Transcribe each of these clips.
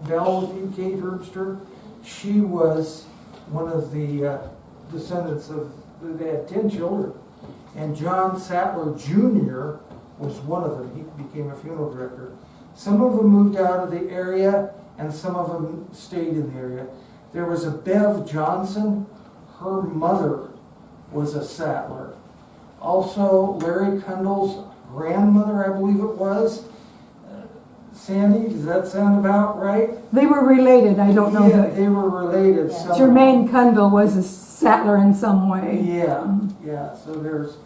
Belle with you, Kate Herbster. She was one of the descendants of, they had 10 children. And John Sattler Jr. was one of them. He became a funeral director. Some of them moved out of the area, and some of them stayed in the area. There was a Bev Johnson. Her mother was a Sattler. Also, Larry Kundle's grandmother, I believe it was. Sandy, does that sound about right? They were related, I don't know. Yeah, they were related. Yeah. somehow. Jermaine Kundle was a Sattler in some way. Yeah, so there's,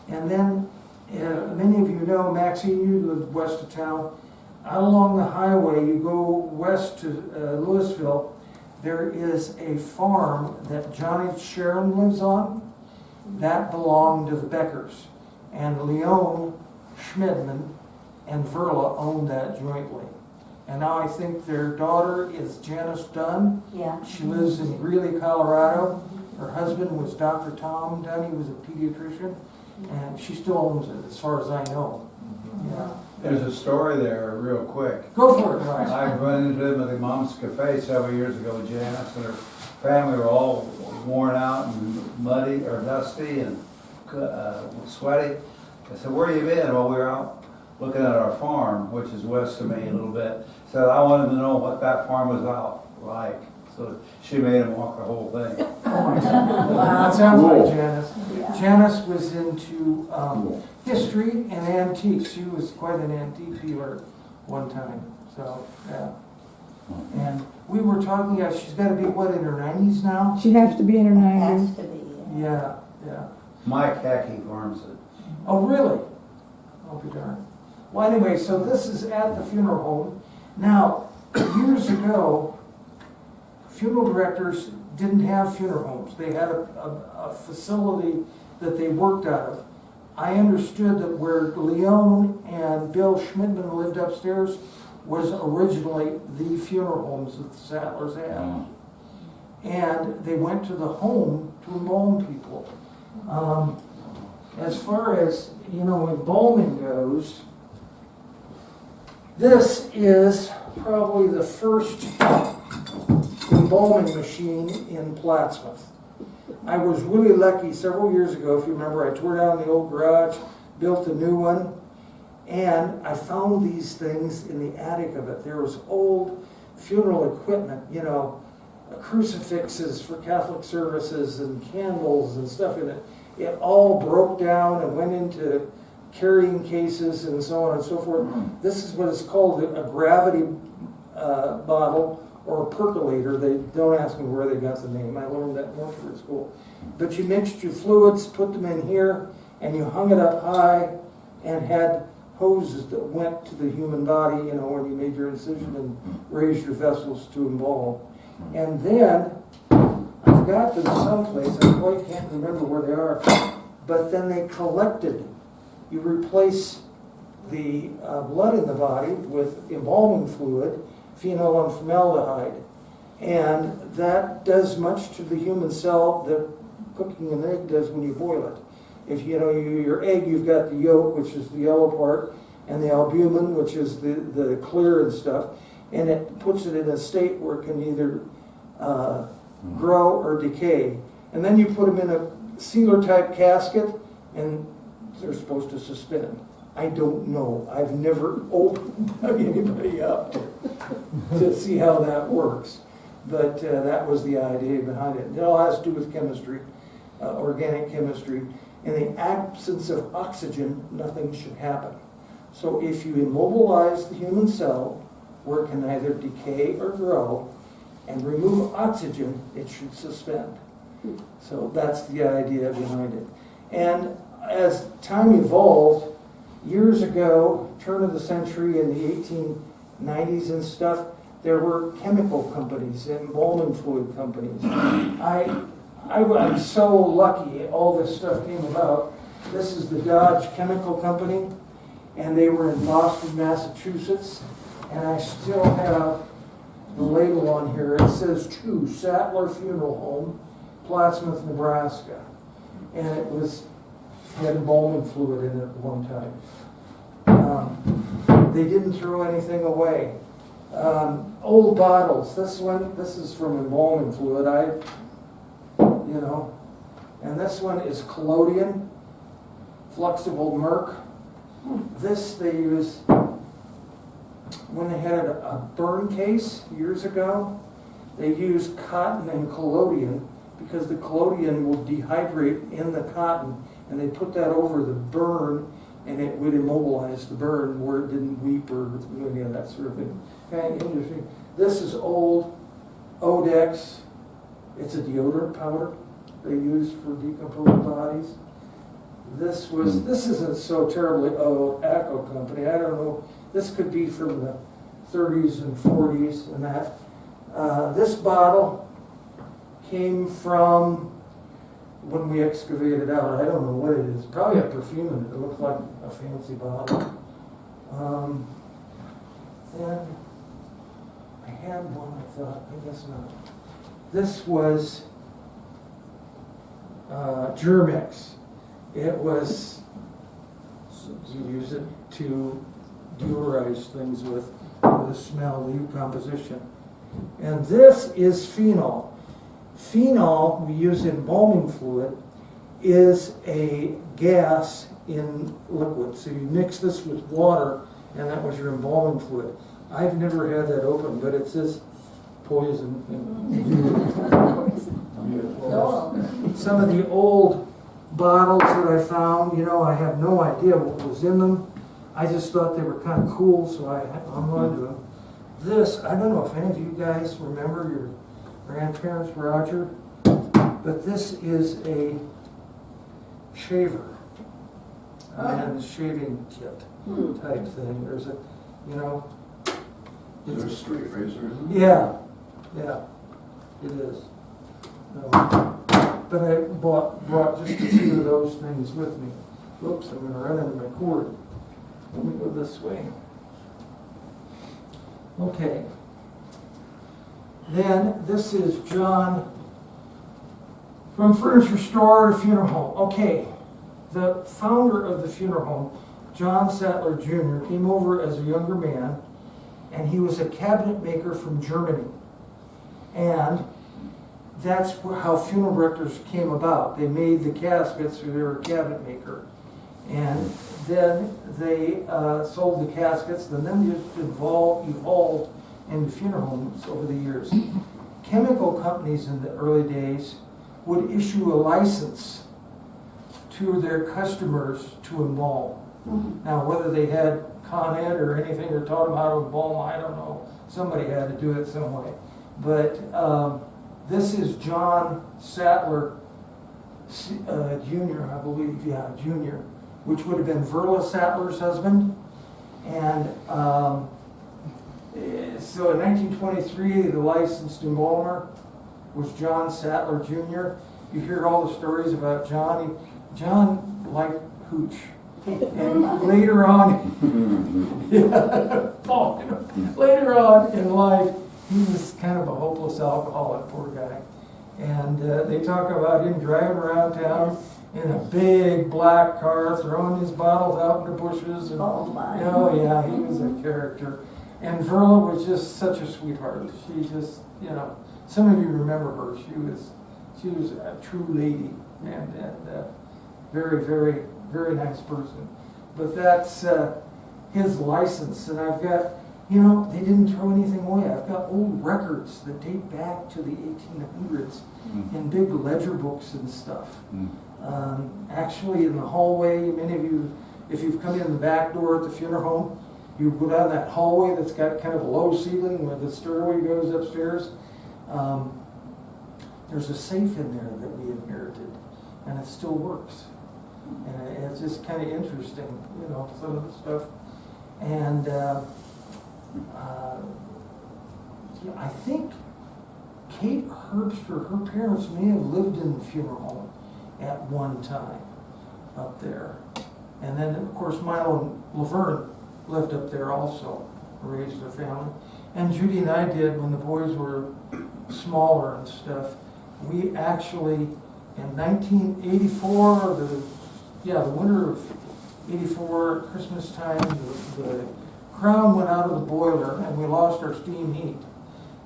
and then, many of you know, Maxine, you live west of town. Out along the highway, you go west to Louisville, there is a farm that Johnny Sharon lives on. That belonged to the Beckers. And Leon Schmidman and Verla owned that jointly. And now I think their daughter is Janice Dunn. Yeah. She lives in Greeley, Colorado. Her husband was Dr. Tom Dunn. He was a pediatrician. And she still owns it, as far as I know. Yeah. There's a story there, real quick. Go for it, Ryan. I run into them at the Mom's Cafe several years ago. Janice and her family were all worn out and muddy or dusty and sweaty. I said, "Where you been?" Well, we were out looking at our farm, which is west of me a little bit. So I wanted to know what that farm was out like. So she made him walk the whole thing. That sounds like Janice. Yeah. Janice was into history and antiques. She was quite an antique dealer one time. So, yeah. And we were talking, she's got to be, what, in her 90s now? She'd have to be in her 90s. Has to be. Yeah, yeah. Mike Hackey farms it. Oh, really? I'll be darned. Well, anyway, so this is at the funeral home. Now, years ago, funeral directors didn't have funeral homes. They had a facility that they worked out of. I understood that where Leon and Bill Schmidman lived upstairs was originally the funeral homes that the Sattlers had. And they went to the home to embalm people. As far as, embalming goes, this is probably the first embalming machine in Plattsmouth. I was really lucky several years ago, if you remember, I tore down the old garage, built a new one, and I found these things in the attic of it. There was old funeral equipment, crucifixes for Catholic services and candles and stuff in it. It all broke down and went into carrying cases and so on and so forth. This is what is called a gravity bottle or a percolator. They don't ask me where they got the name. I learned that in mortuary school. But you mixed your fluids, put them in here, and you hung it up high and had hoses that went to the human body, when you made your incision and raised your vessels to embalm. And then, I've got them someplace, I quite can't remember where they are, but then they collected. You replace the blood in the body with embalming fluid, phenol and formaldehyde, and that does much to the human cell that cooking an egg does when you boil it. If your egg, you've got the yolk, which is the yellow part, and the albumin, which is the clear and stuff, and it puts it in a state where it can either grow or decay. And then you put them in a sealer type casket, and they're supposed to suspend. I don't know. I've never opened anybody up to see how that works. But that was the idea behind it. It all has to do with chemistry, organic chemistry. In the absence of oxygen, nothing should happen. So if you immobilize the human cell, where it can neither decay or grow, and remove oxygen, it should suspend. So that's the idea behind it. And as time evolved, years ago, turn of the century in the 1890s and stuff, there were chemical companies, embalming fluid companies. I'm so lucky all this stuff came about. This is the Dodge Chemical Company, and they were in Boston, Massachusetts, and I still have the label on here. It says to Sattler Funeral Home, Plattsmouth, Nebraska. And it had embalming fluid in it at one time. They didn't throw anything away. Old bottles, this is from embalming fluid, and this one is collodion, flexible murk. This they use when they had a burn case years ago. They used cotton and collodion because the collodion will dehydrate in the cotton, and they put that over the burn, and it would immobilize the burn where it didn't weep or any of that sort of thing. Kind of interesting. This is old Odex. It's a deodorant powder they use for decomposed bodies. This isn't so terribly old. Acco Company, I don't know. This could be from the 30s and 40s and that. This bottle came from when we excavated out. I don't know what it is. Probably a perfume, and it looks like a fancy bottle. Then I had one, I thought, I guess not. This was Germex. It was, you use it to deodorize things with the smell, the composition. And this is phenol. Phenol, we use in embalming fluid, is a gas in liquid. So you mix this with water, and that was your embalming fluid. I've never had that open, but it says poison. Some of the old bottles that I found, I have no idea what was in them. I just thought they were kind of cool, so I hung on to them. This, I don't know if any of you guys remember your grandparents, Roger, but this is a shaver, a man's shaving kit type thing. There's a, Is there a straight razor? yeah, it is. But I brought just a few of those things with me. Whoops, I'm gonna run into my cord. Let me go this way. Okay. Then this is John from furniture store to funeral home. Okay, the founder of the funeral home, John Sattler Jr., came over as a younger man, and he was a cabinet maker from Germany. And that's how funeral directors came about. They made the caskets, so they were a cabinet maker. And then they sold the caskets, and then just evolved into funeral homes over the years. Chemical companies in the early days would issue a license to their customers to embalm. Now, whether they had Con Ed or anything or taught them how to embalm, I don't know. Somebody had to do it some way. But this is John Sattler Jr., I believe, Jr., which would have been Verla Sattler's husband. And so in 1923, the licensed embalmer was John Sattler Jr. You hear all the stories about John. John liked hooch. And later on, later on in life, he was kind of a hopeless alcoholic, poor guy. And they talk about him driving around town in a big black car, throwing his bottles out in the bushes. And, Oh my. Yeah, he was a character. And Verla was just such a sweetheart. She just, some of you remember her. She was a true lady, and very, very, very nice person. But that's his license, and I've got, they didn't throw anything away. I've got old records that date back to the 1800s in big ledger books and stuff. Actually, in the hallway, many of you, if you've come in the back door at the funeral home, you go down that hallway that's got kind of a low ceiling where the stairway goes upstairs. There's a safe in there that we inherited, and it still works. And it's just kind of interesting, some of the stuff. And I think Kate Herbster, her parents may have lived in the funeral home at one time up there. And then, of course, Milo and Laverne lived up there also, raised their family. And Judy and I did when the boys were smaller and stuff. We actually, in 1984, the winter of '84, Christmas time, the crown went out of the boiler and we lost our steam heat.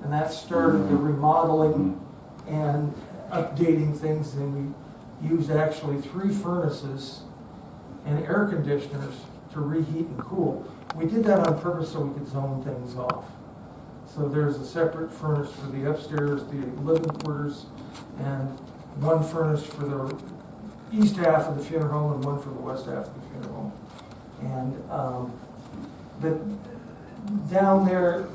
And that started the remodeling and updating things, and we used actually 3 furnaces and air conditioners to reheat and cool. We did that on purpose so we could zone things off. So there's a separate furnace for the upstairs, the living quarters, and 1 furnace for the east half of the funeral home and 1 for the west half of the funeral home. And but down there,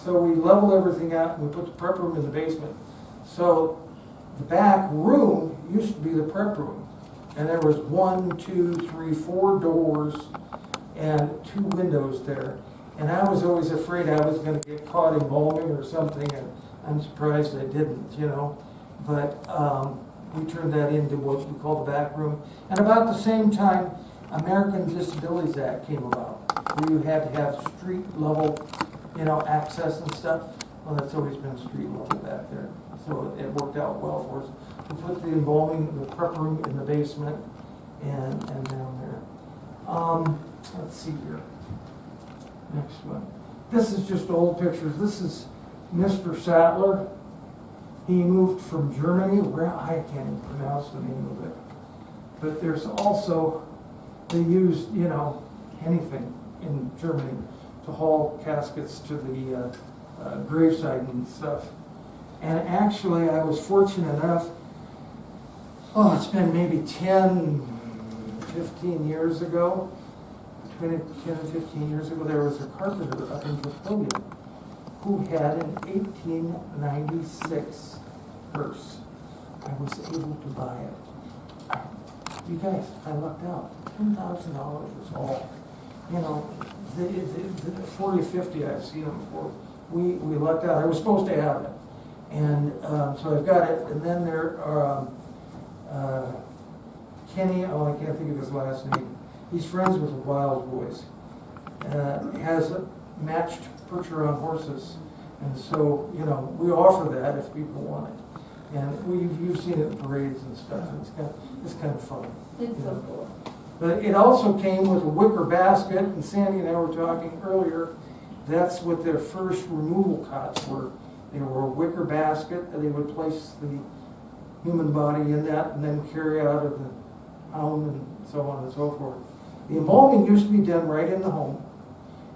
so we leveled everything out and we put the prep room in the basement. So the back room used to be the prep room. And there was 1, 2, 3, 4 doors and 2 windows there. And I was always afraid I was gonna get caught embalming or something, and I'm surprised I didn't, you know. But we turned that into what we call the back room. And about the same time, American Disabilities Act came about, where you had to have street level, you know, access and stuff. Well, that's always been street level back there. So it worked out well for us. We put the embalming, the prep room in the basement and down there. Let's see here. Next one. This is just old pictures. This is Mr. Sattler. He moved from Germany. I can't even pronounce the name of it. But there's also, they used, you know, anything in Germany to haul caskets to the graveside and stuff. And actually, I was fortunate enough, it's been maybe 10, 15 years ago, between 10 and 15 years ago, there was a carpenter up in Papillion who had an 1896 hearse. I was able to buy it. You guys, I lucked out. $10,000 was all. You know, the 40, 50 I've seen them for. We lucked out. I was supposed to have it. And so I've got it. And then there are Kenny, I can't think of his last name. He's friends with the Wild Boys. Has matched Percher on horses. And so, you know, we offer that if people want it. And you've seen it in parades and stuff. It's kind of fun. It's so cool. But it also came with a wicker basket, and Sandy and I were talking earlier, that's what their first removal cots were. They were a wicker basket, and they would place the human body in that and then carry out of the hound and so on and so forth. The embalming used to be done right in the home.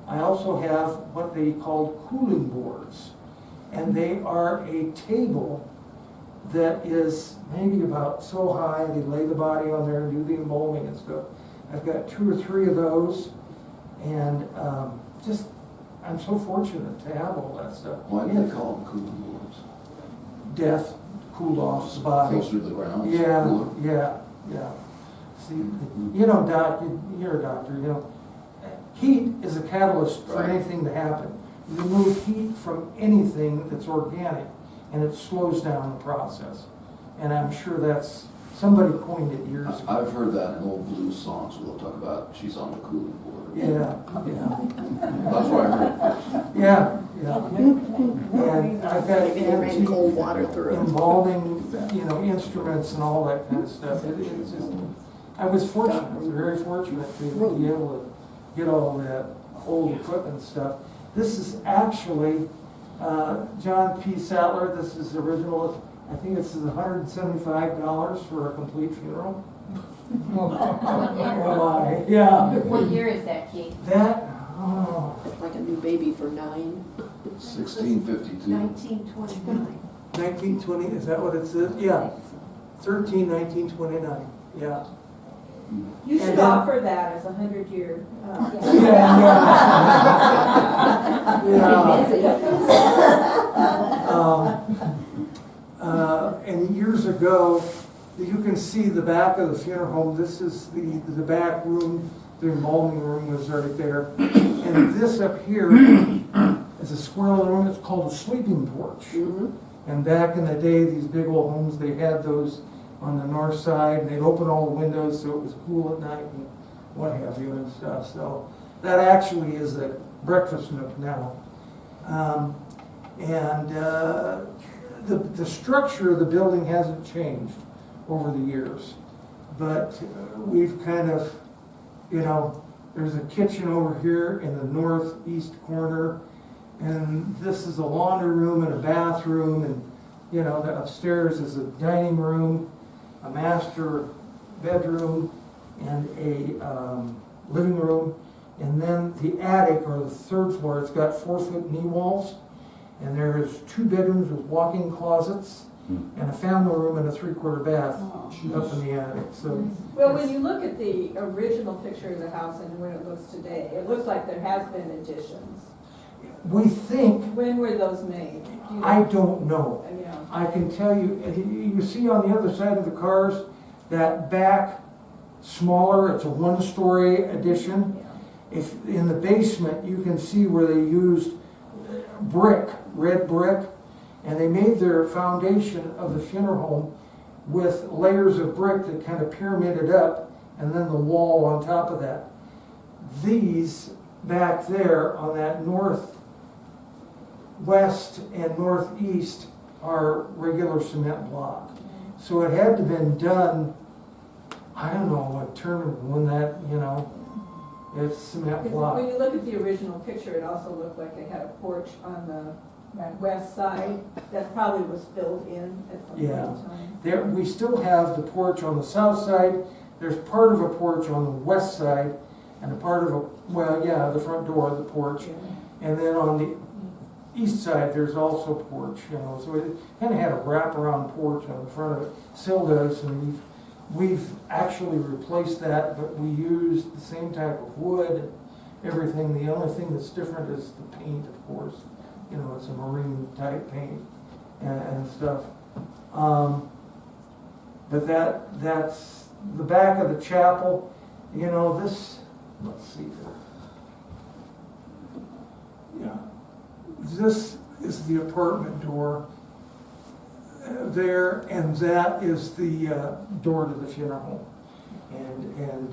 I also have what they called cooling boards, and they are a table that is maybe about so high, they lay the body on there and do the embalming and stuff. I've got 2 or 3 of those, and I'm so fortunate to have all that stuff. Why do they call them cooling boards? Death, cool off the body. Closer to the ground? Yeah, Cooler? yeah. See, you know, Doc, you're a doctor, you know, heat is a catalyst for Right. anything to happen. You remove heat from anything that's organic, and it slows down the process. And I'm sure that's, somebody coined it years ago. I've heard that in old blues songs where they'll talk about she's on the cooling board. Yeah. That's why I heard it first. Yeah. And I've got Maybe they ran antique cold water through it. embalming, you know, instruments and all that kind of stuff. It's just, I was fortunate, I was very fortunate to be able to get all that old equipment stuff. This is actually John P. Sattler. This is original. I think this is $175 for a complete funeral. Oh my, yeah. What year is that, Keith? That, Like a new baby for 9. 1652. 1929. 1920, is that what it says? Yeah, 1929, yeah. You should And then- offer that as a 100-year. Yeah, and years ago, you can see the back of the funeral home. This is the back room. The embalming room was right there. And this up here is a squirrel room. It's called a sleeping porch. And back in the day, these big old homes, they had those on the north side, and they'd open all the windows so it was cool at night and what have you and stuff. So that actually is a breakfast nook now. The structure of the building hasn't changed over the years, but we've kind of, you know, There's a kitchen over here in the northeast corner, and this is a laundry room and a bathroom, and, you know, the upstairs is a dining room, a master bedroom, and a living room. And then the attic, or the third floor, it's got 4-foot knee walls, and there's 2 bedrooms with walk-in closets, and a family room and a 3/4 bath up in the attic, so. Well, when you look at the original picture of the house and when it looks today, it looks like there has been additions. We think, When were those made? Do you know? I don't know. Yeah. I can tell you, you see on the other side of the cars, that back smaller, it's a 1-story addition. If in the basement, you can see where they used brick, red brick, and they made their foundation of the funeral home with layers of brick that kind of pyramided up, and then the wall on top of that. These back there on that northwest and northeast are regular cement block. So it had to been done, I don't know what term, when that, you know, it's cement Because block. when you look at the original picture, it also looked like they had a porch on the west side that probably was filled in at some point in Yeah. time. There, we still have the porch on the south side, there's part of a porch on the west side, and a part of a, well, yeah, the front door of the porch. And then on the east side, there's also porch, you know, so it kind of had a wraparound porch on the front of it, still does, and we've actually replaced that, but we used the same type of wood and everything. The only thing that's different is the paint, of course. You know, it's a marine type paint and stuff. But that's the back of the chapel. You know, this, let's see here. Yeah. This is the apartment door there, and that is the door to the funeral home. And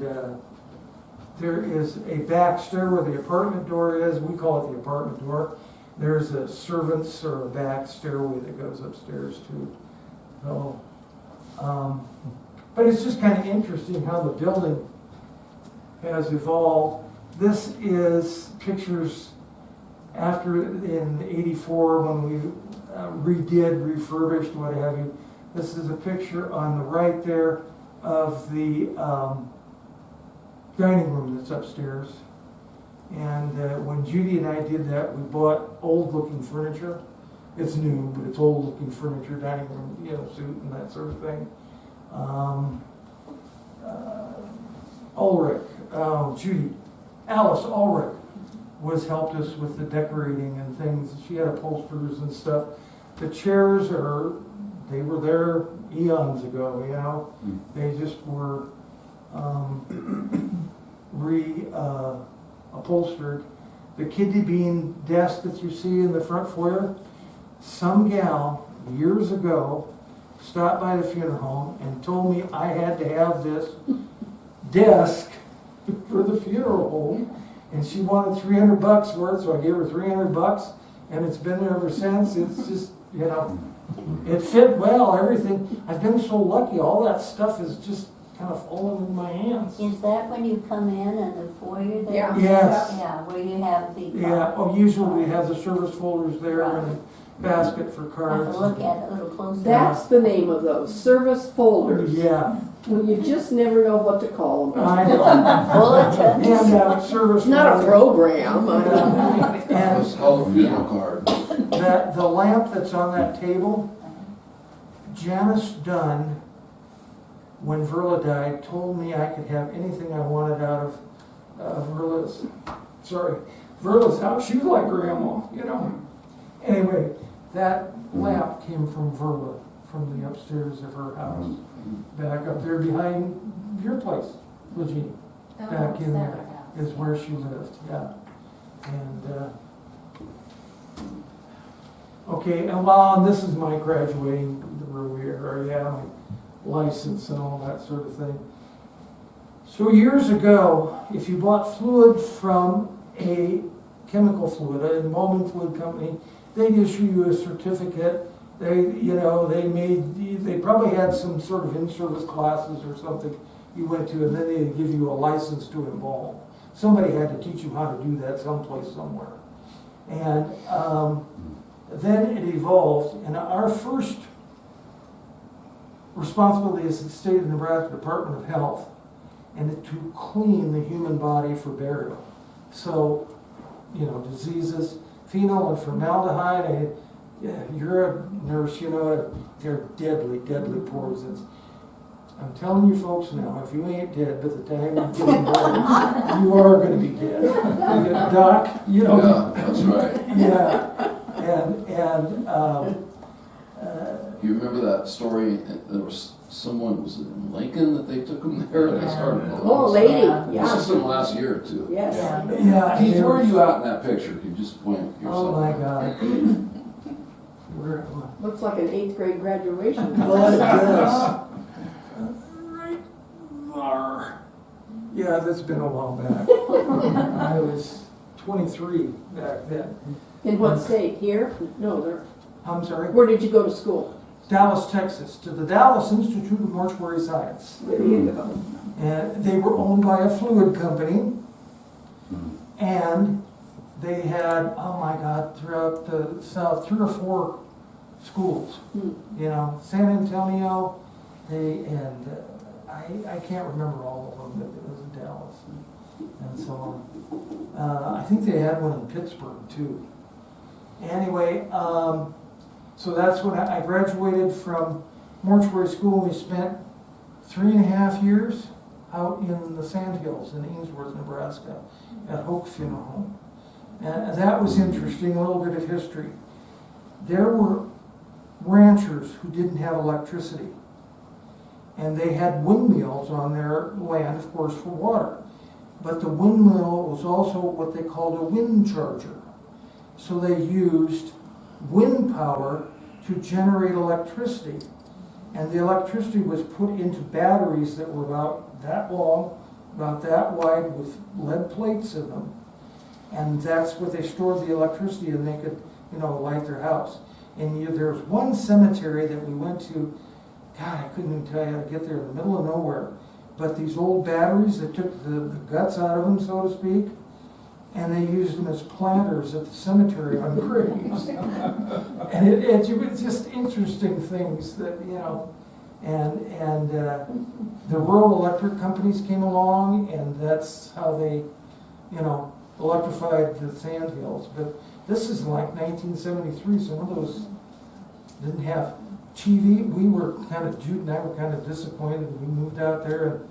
there is a back stair where the apartment door is. We call it the apartment door. There's a servant's or a back stairway that goes upstairs too. So, but it's just kind of interesting how the building has evolved. This is pictures after in '84 when we redid, refurbished, what have you. This is a picture on the right there of the dining room that's upstairs. And when Judy and I did that, we bought old-looking furniture. It's new, but it's old-looking furniture, dining room, you know, suit and that sort of thing. Alice Ulrich helped us with the decorating and things. She had upholsterers and stuff. The chairs they were there eons ago, you know. They just were upholstered. The kidney bean desk that you see in the front foyer, some gal years ago stopped by the funeral home and told me I had to have this desk for the funeral home, and she wanted $300 for it, so I gave her $300, and it's been there ever since. It's just, you know, it fit well, everything. I've been so lucky, all that stuff is just kind of falling in my hands. Is that when you come in the foyer there? Yeah. Yes. Yeah, where you have the. Yeah, usually we have the service folders there and a basket for I have cards. to look at it a little closer. That's the name of those, service folders. Yeah, Well, you just never know what to call them. I know. Bulletins. And service. It's not a folders. program. And It's called a funeral card. the lamp that's on that table, Janice Dunn, when Verla died, told me I could have anything I wanted out of Verla's house. She was like grandma, you know. Anyway, that lamp came from Verla, from the upstairs of her house, back up there behind your place, Virginia. Back in there is where she lived, yeah. And, okay, and this is my graduating, or my license and all that sort of thing. So years ago, if you bought fluid from a chemical fluid, an embalming fluid company, they'd issue you a certificate. They probably had some sort of in-service classes or something you went to, and then they'd give you a license to embalm. somebody had to teach him how to do that someplace, somewhere. And then it evolved, and our first responsibility is the state of Nebraska Department of Health, and to clean the human body for burial. So, you know, diseases, phenol and formaldehyde, you're a nurse, you know, they're deadly, deadly poisons. I'm telling you folks now, if you ain't dead by the time you get involved, you are gonna be dead. Doc, you know. Yeah, that's right. Yeah, You remember that story? There was someone, was it in Lincoln that they took them there and they started. Oh, lady, This yeah, is in the last year or two. yes. yeah. Keith, where are you at in that picture? Can you just point yourself? Oh my God. Where am I? Looks like an 8th grade graduation. Blood, yes. Right there. Yeah, that's been a while back. I was 23 back then. In what state? Here? No, there. I'm sorry, Where did you go to school? Dallas, Texas, to the Dallas Institute of Mortuary Science. There you go. And they were owned by a fluid company. And they had, oh my God, throughout the South, 3 or 4 schools. You know, San Antonio, I can't remember all of them, but it was in Dallas and so on. I think they had one in Pittsburgh too. Anyway, so that's when I graduated from mortuary school. We spent 3.5 years out in the Sandhills in Ainsworth, Nebraska, at Hoke Funeral Home. And that was interesting, a little bit of history. There were ranchers who didn't have electricity. And they had windmills on their land, of course, for water. But the windmill was also what they called a wind charger. So they used wind power to generate electricity. And the electricity was put into batteries that were about that long, about that wide, with lead plates in them. And that's where they stored the electricity, and they could, you know, light their house. And there was one cemetery that we went to, God, I couldn't even tell you how to get there, in the middle of nowhere. But these old batteries that took the guts out of them, so to speak, and they used them as planters at the cemetery on graves. And it was just interesting things that, you know, and the rural electric companies came along, and that's how they, you know, electrified the Sandhills. But this is like 1973, some of those didn't have TV. We were kind of, Jude and I were kind of disappointed. We moved out there and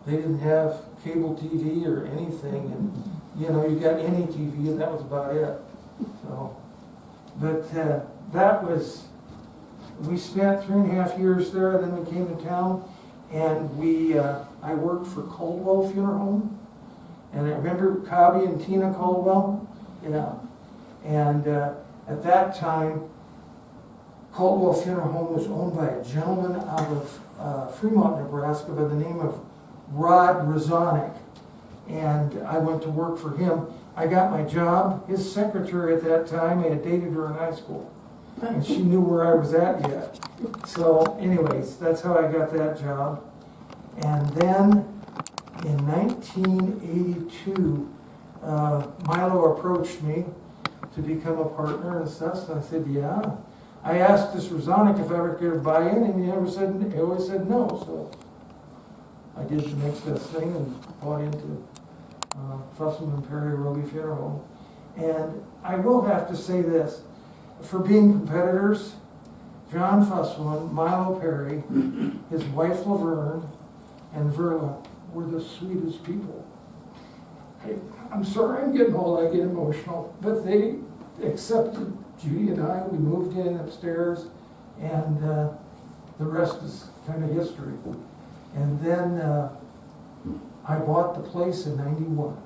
they didn't have cable TV or anything, and you know, you got any TV and that was about it. So, but that was, we spent 3.5 years there, then we came to town, and I worked for Caldwell Funeral Home, and I remember Cobby and Tina Caldwell, yeah, and at that time, Caldwell Funeral Home was owned by a gentleman out of Fremont, Nebraska, by the name of Rod Rozanek, and I went to work for him. I got my job. His secretary at that time, I had dated her in high school, and she knew where I was at yet. So anyways, that's how I got that job. And then in 1982, Milo approached me to become a partner and stuff, and I said, yeah. I asked this Rozanek if I ever could buy in, and he always said no, so I did the next best thing and bought into Fussell & Perry Roby Funeral Home. And I will have to say this, for being competitors, John Fussell, Milo Perry, his wife Laverne, and Verla were the sweetest people. I'm sorry I'm getting old, I get emotional, but they accepted Judy and I. We moved in upstairs, and the rest is kind of history. And then I bought the place in 91.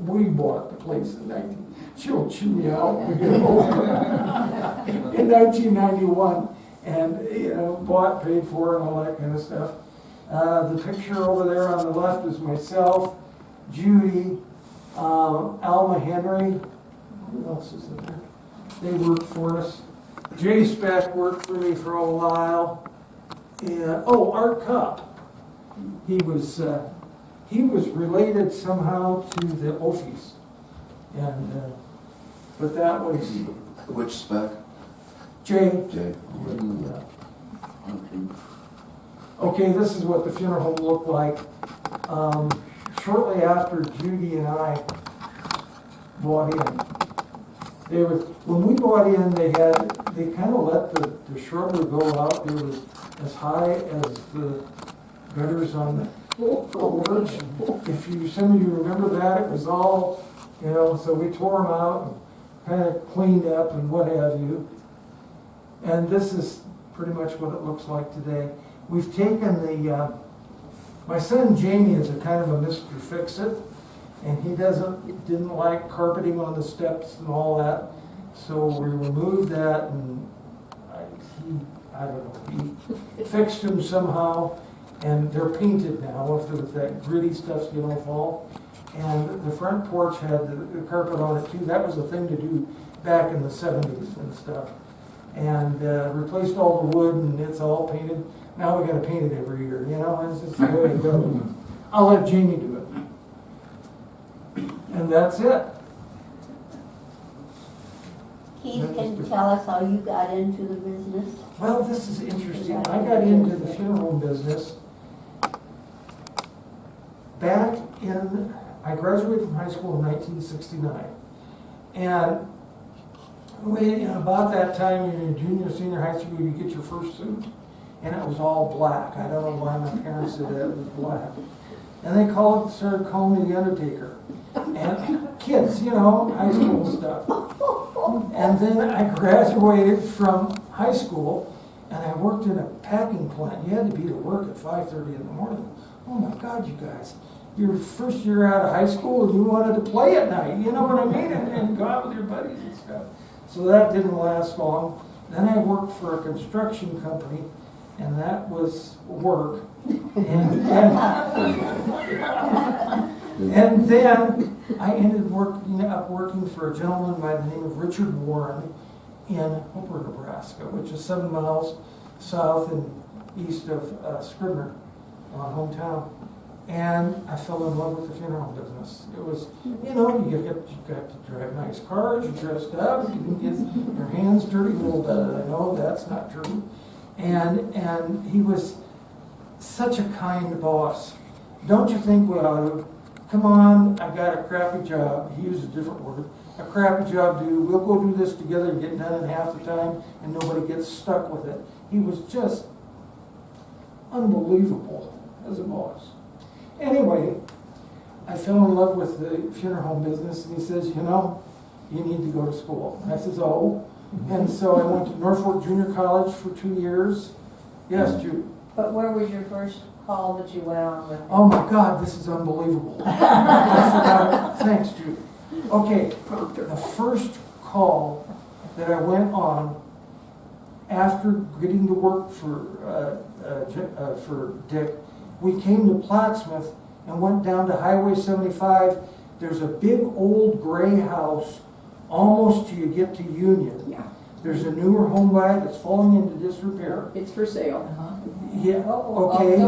We bought the place in 90. She'll chew me out when we get older. In 1991, and you know, bought, paid for, and all that kind of stuff. The picture over there on the left is myself, Judy, Alma Henry. Who else is in there? They worked for us. Jay Speck worked for me for a while. And Art Cupp. he was related somehow to the Ophies. And, but that was Which spec? Jay. Jay. Yeah. Okay, this is what the funeral home looked like. Shortly after Judy and I bought in, when we bought in, they kind of let the shrubbery go out. It was as high as the gutters on the porch. Some of you remember that, it was all, so we tore them out and kind of cleaned up and what have you. And this is pretty much what it looks like today. We've taken my son Jamie is a kind of a Mr. Fix-It, and he didn't like carpeting on the steps and all that. So we removed that, and I don't know, he fixed them somehow, and they're painted now if that gritty stuff's gonna fall. And the front porch had the carpet on it too. That was a thing to do back in the 70s and stuff. And replaced all the wood, and it's all painted. Now we gotta paint it every year, it's just the way it goes. I'll let Jamie do it. And that's it. Keith, can you tell us how you got into the business? Well, this is interesting. I got into the funeral home business I graduated from high school in 1969. And about that time, in junior, senior high school, you get your first suit. And it was all black. I don't know why my parents said that it was black. And they started calling me the Undertaker. And kids, high school stuff. And then I graduated from high school, and I worked in a packing plant. You had to be to work at 5:30 in the morning. Oh my God, you guys. Your first year out of high school, and you wanted to play at night, you know what I mean? And go out with your buddies and stuff. So that didn't last long. Then I worked for a construction company, and that was work. And then I ended up working for a gentleman by the name of Richard Warren in Hooper, Nebraska, which is 7 miles south and east of Scribner, my hometown. And I fell in love with the funeral home business. It was, you got to drive nice cars, you dressed up, you can get your hands dirty a little bit. I know that's not true. And he was such a kind boss. Don't you think we ought to, come on, I got a crappy job. He used a different word. A crappy job, dude. We'll go do this together and get done in half the time, and nobody gets stuck with it. He was just unbelievable as a boss. Anyway, I fell in love with the funeral home business, and he says, you need to go to school. And I says, oh. And so I went to Norfolk Junior College for 2 years. Yes, Jude. But where was your first call that you went on with? Oh my God, this is unbelievable. I forgot it. Thanks, Jude. Okay, the first call that I went on after getting to work for Dick, we came to Plattsmouth and went down to Highway 75. There's a big old gray house almost till you get to Union. Yeah. There's a newer home by it that's falling into disrepair. It's for sale. Yeah, okay.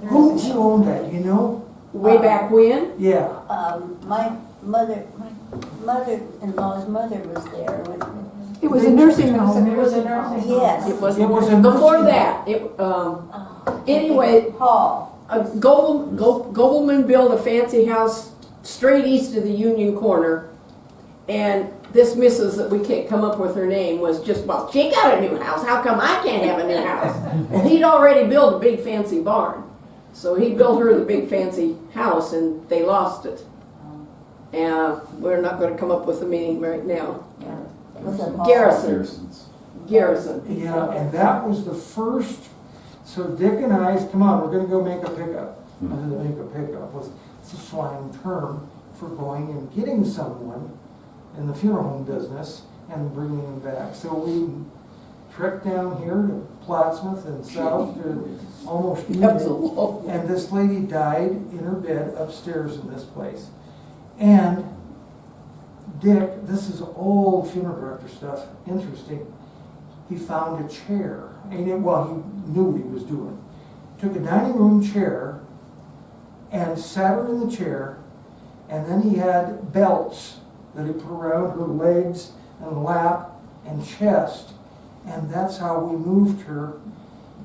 Who owned that, you know? Way back when? Yeah. My mother-in-law's mother was there with me. It was a nursing home. It was a nursing home. Yes. It was It was a before nursing that. Anyway, Paul. Gobelman built a fancy house straight east of the Union Corner, and this missus that we can't come up with her name was just, well, she got a new house. How come I can't have a new house? And he'd already built a big fancy barn. So he built her the big fancy house, and they lost it. And we're not going to come up with a meaning right now. Was it Paul? Garrison. Yeah, and that was the first, so Dick and I, come on, we're gonna go make a pickup. I said, make a pickup was, it's a slang term for going and getting someone in the funeral home business and bringing them back. So we trekked down here to Plattsmouth and south to almost Union. And this lady died in her bed upstairs in this place. And Dick, this is old funeral director stuff, interesting. He found a chair, and he knew what he was doing. Took a dining room chair and sat her in the chair, and then he had belts that he put around her legs and lap and chest, and that's how we moved her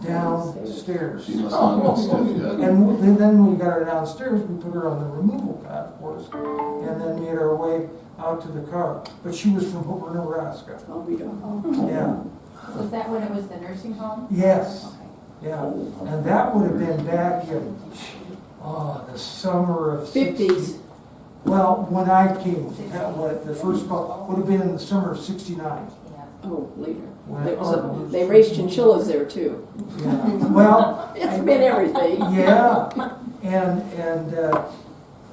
downstairs. She must not have been stiff yet. And then when we got her downstairs, we put her on the removal pad, of course, and then made our way out to the car. But she was from Hooper, Nebraska. I'll be done. Yeah, Was that when it was the nursing home? yes, Okay. yeah. And that would have been back in, the summer of. 50s. Well, when I came, the first call, would have been in the summer of '69. Yeah. Oh, later. When- They raised chinchillas there too. Yeah. Well, It's been everything. yeah,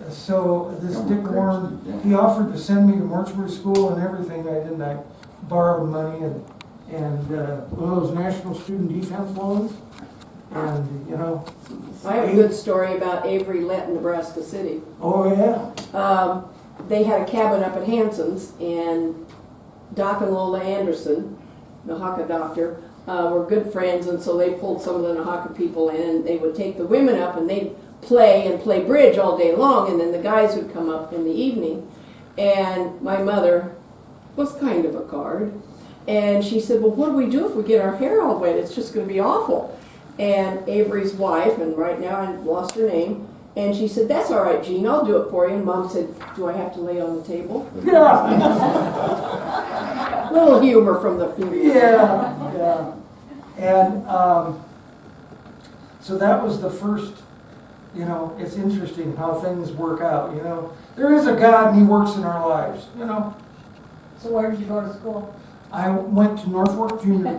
so this Dick Warren, he offered to send me to mortuary school and everything. I didn't. I borrowed money and one of those national student defense loans, and I have a good story about Avery Lett in Nebraska City. oh yeah, They had a cabin up at Hanson's, and Doc and Lola Anderson, the Nahaka doctor, were good friends, and so they pulled some of the Nahaka people in, and they would take the women up, and they'd play bridge all day long, and then the guys would come up in the evening. And my mother was kind of a guard, and she said, well, what do we do if we get our hair all wet? It's just going to be awful. And Avery's wife, and right now I lost her name, and she said, that's all right, Jean, I'll do it for you. And Mom said, do I have to lay on the table? yeah, Little humor from the funeral. yeah. And so that was the first. It's interesting how things work out. There is a God, and He works in our lives. So where did you go to school? I went to Norfolk Junior